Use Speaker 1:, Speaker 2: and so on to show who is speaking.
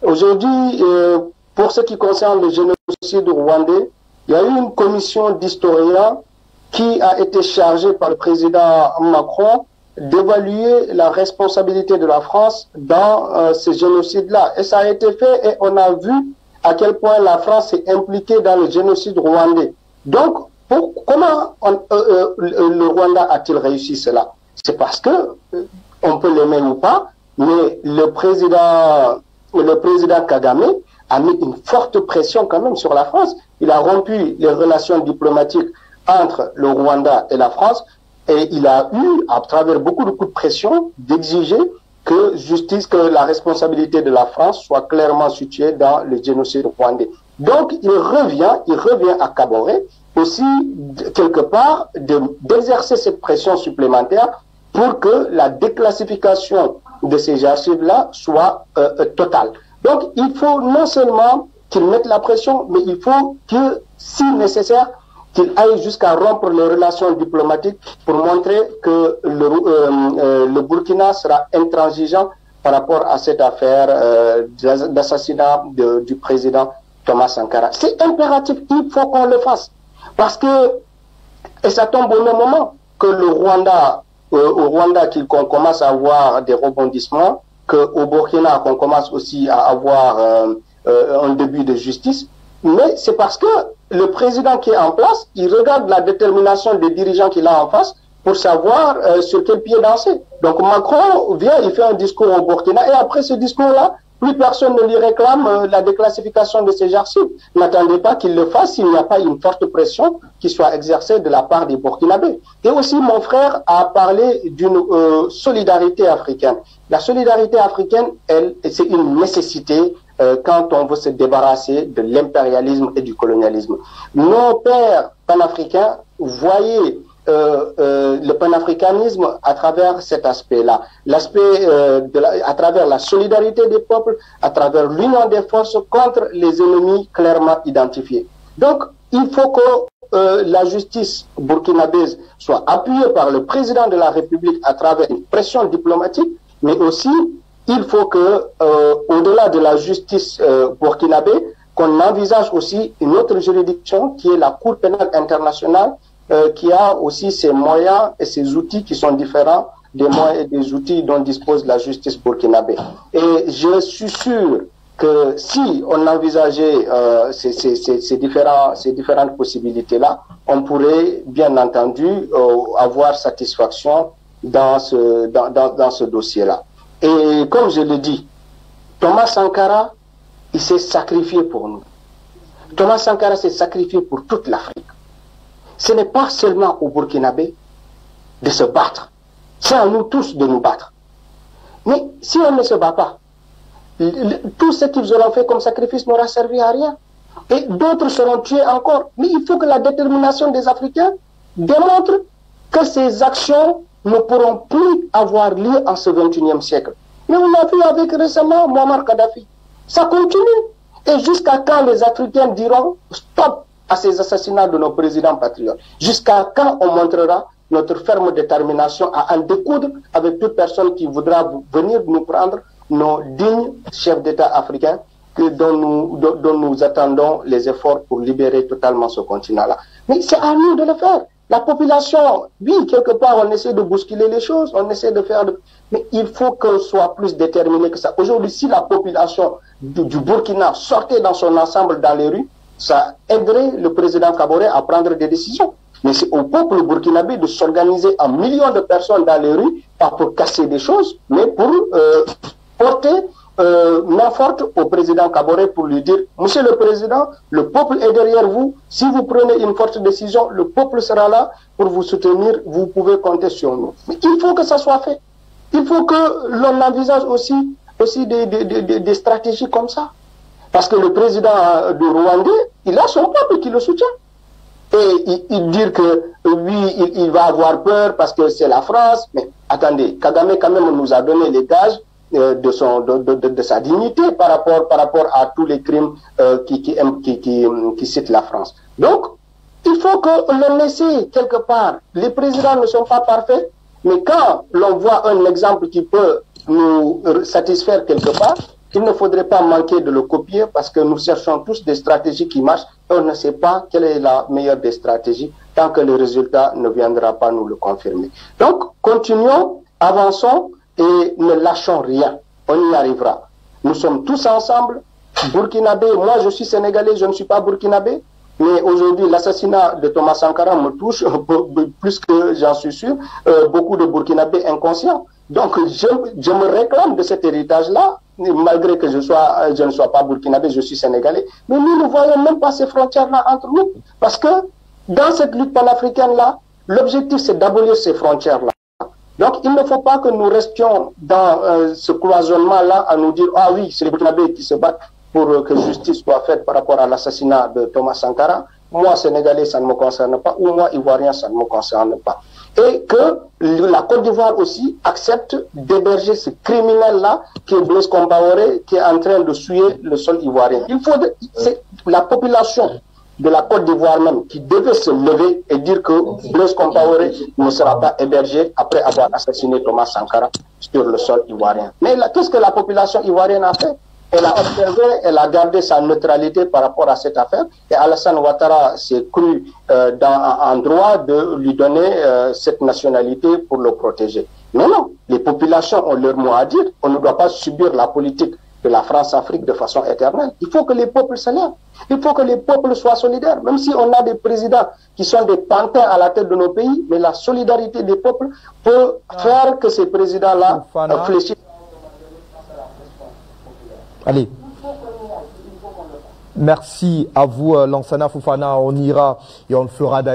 Speaker 1: Aujourd'hui, pour ce qui concerne le génocide rwandais, il y a eu une commission d'historiens qui a été chargée par le président Macron d'évaluer la responsabilité de la France dans ce génocide-là. Et ça a été fait et on a vu à quel point la France est impliquée dans le génocide rwandais. Donc, comment le Rwanda a-t-il réussi cela? C'est parce que, on peut l'aimer ou pas, mais le président Kagame a mis une forte pression quand même sur la France. Il a rompu les relations diplomatiques entre le Rwanda et la France et il a eu, à travers beaucoup de coups de pression, d'exiger que la responsabilité de la France soit clairement située dans le génocide rwandais. Donc il revient à Kaboré aussi, quelque part, d'exercer cette pression supplémentaire pour que la déclassification de ces archives-là soit totale. Donc il faut non seulement qu'il mette la pression, mais il faut que, si nécessaire, qu'il aille jusqu'à rompre les relations diplomatiques pour montrer que le Burkina sera intransigeant par rapport à cette affaire d'assassinat du président Thomas Sankara. C'est impératif, il faut qu'on le fasse. Parce que, et ça tombe au même moment que au Rwanda qu'on commence à avoir des rebondissements, qu'au Burkina qu'on commence aussi à avoir un début de justice, mais c'est parce que le président qui est en place, il regarde la détermination des dirigeants qu'il a en face pour savoir sur quel pied danser. Donc Macron vient, il fait un discours au Burkina et après ce discours-là, plus personne ne lui réclame la déclassification de ces archives. N'attendez pas qu'il le fasse s'il n'y a pas une forte pression qui soit exercée de la part des Burkinabés. Et aussi, mon frère a parlé d'une solidarité africaine. La solidarité africaine, c'est une nécessité quand on veut se débarrasser de l'impérialisme et du colonialisme. Nos pères panafricains voyaient le panafricanisme à travers cet aspect-là, l'aspect à travers la solidarité des peuples, à travers l'union des forces contre les ennemis clairement identifiés. Donc, il faut que la justice burkinabèse soit appuyée par le président de la République à travers une pression diplomatique, mais aussi il faut que, au-delà de la justice burkinabé, qu'on envisage aussi une autre juridiction qui est la Cour pénale internationale, qui a aussi ses moyens et ses outils qui sont différents des moyens et des outils dont dispose la justice burkinabé. Et je suis sûr que si on envisageait ces différentes possibilités-là, on pourrait bien entendu avoir satisfaction dans ce dossier-là. Et comme je l'ai dit, Thomas Sankara, il s'est sacrifié pour nous. Thomas Sankara s'est sacrifié pour toute l'Afrique. Ce n'est pas seulement aux Burkinabés de se battre, c'est à nous tous de nous battre. Mais si on ne se bat pas, tout ce qu'ils auront fait comme sacrifice n'aura servi à rien. Et d'autres seront tués encore. Mais il faut que la détermination des Africains démontre que ces actions ne pourront plus avoir lieu en ce 21e siècle. Mais on l'a vu avec récemment Muammar Kadhafi. Ça continue. Et jusqu'à quand les Africains diront stop à ces assassinats de nos présidents patriotes? Jusqu'à quand on montrera notre ferme détermination à en découdre avec toute personne qui voudra venir nous prendre nos dignes chefs d'État africains dont nous attendons les efforts pour libérer totalement ce continent-là. Mais c'est à nous de le faire. La population, oui, quelque part, on essaie de bousculer les choses, on essaie de faire... Mais il faut qu'on soit plus déterminé que ça. Aujourd'hui, si la population du Burkina sortait dans son ensemble dans les rues, ça aiderait le président Kaboré à prendre des décisions. Mais c'est au peuple burkinabé de s'organiser en millions de personnes dans les rues, pas pour casser des choses, mais pour porter main forte au président Kaboré pour lui dire « Monsieur le Président, le peuple est derrière vous. Si vous prenez une forte décision, le peuple sera là pour vous soutenir. Vous pouvez compter sur nous. » Mais il faut que ça soit fait. Il faut que l'on envisage aussi des stratégies comme ça. Parce que le président du Rwanda, il a son peuple qui le soutient. Et il dit que oui, il va avoir peur parce que c'est la France. Mais attendez, Kagame quand même nous a donné les gages de sa dignité par rapport à tous les crimes qui citent la France. Donc, il faut que l'on essaie quelque part. Les présidents ne sont pas parfaits, mais quand l'on voit un exemple qui peut nous satisfaire quelque part, il ne faudrait pas manquer de le copier parce que nous cherchons tous des stratégies qui marchent et on ne sait pas quelle est la meilleure des stratégies tant que le résultat ne viendra pas nous le confirmer. Donc, continuons, avançons et ne lâchons rien. On y arrivera. Nous sommes tous ensemble, burkinabé. Moi, je suis sénégalais, je ne suis pas burkinabé. Mais aujourd'hui, l'assassinat de Thomas Sankara me touche plus que j'en suis sûr, beaucoup de burkinabés inconscients. Donc, je me réclame de cet héritage-là, malgré que je ne sois pas burkinabé, je suis sénégalais. Mais nous ne voyons même pas ces frontières-là entre nous. Parce que dans cette lutte panafricaine-là, l'objectif, c'est d'abolir ces frontières-là. Donc, il ne faut pas que nous restions dans ce cloisonnement-là à nous dire « Ah oui, c'est les burkinabés qui se battent pour que justice soit faite par rapport à l'assassinat de Thomas Sankara. Moi, Sénégalais, ça ne me concerne pas. Ou moi, Ivoirien, ça ne me concerne pas. » Et que la Côte d'Ivoire aussi accepte d'héberger ce criminel-là qui est Blaise Compaoré, qui est en train de souiller le sol ivoirien. C'est la population de la Côte d'Ivoire même qui devait se lever et dire que Blaise Compaoré ne sera pas hébergé après avoir assassiné Thomas Sankara sur le sol ivoirien. Mais qu'est-ce que la population ivoirienne a fait? Elle a observé, elle a gardé sa neutralité par rapport à cette affaire et Alassane Ouattara s'est cru en droit de lui donner cette nationalité pour le protéger. Mais non, les populations ont leur mot à dire. On ne doit pas subir la politique de la France-Afrique de façon éternelle. Il faut que les peuples se lèvent. Il faut que les peuples soient solidaires. Même si on a des présidents qui sont des pantins à la tête de nos pays, mais la solidarité des peuples peut faire que ces présidents-là fléchissent.
Speaker 2: Allez. Merci à vous, Lansana Fofana. On ira et on le fera d'ailleurs.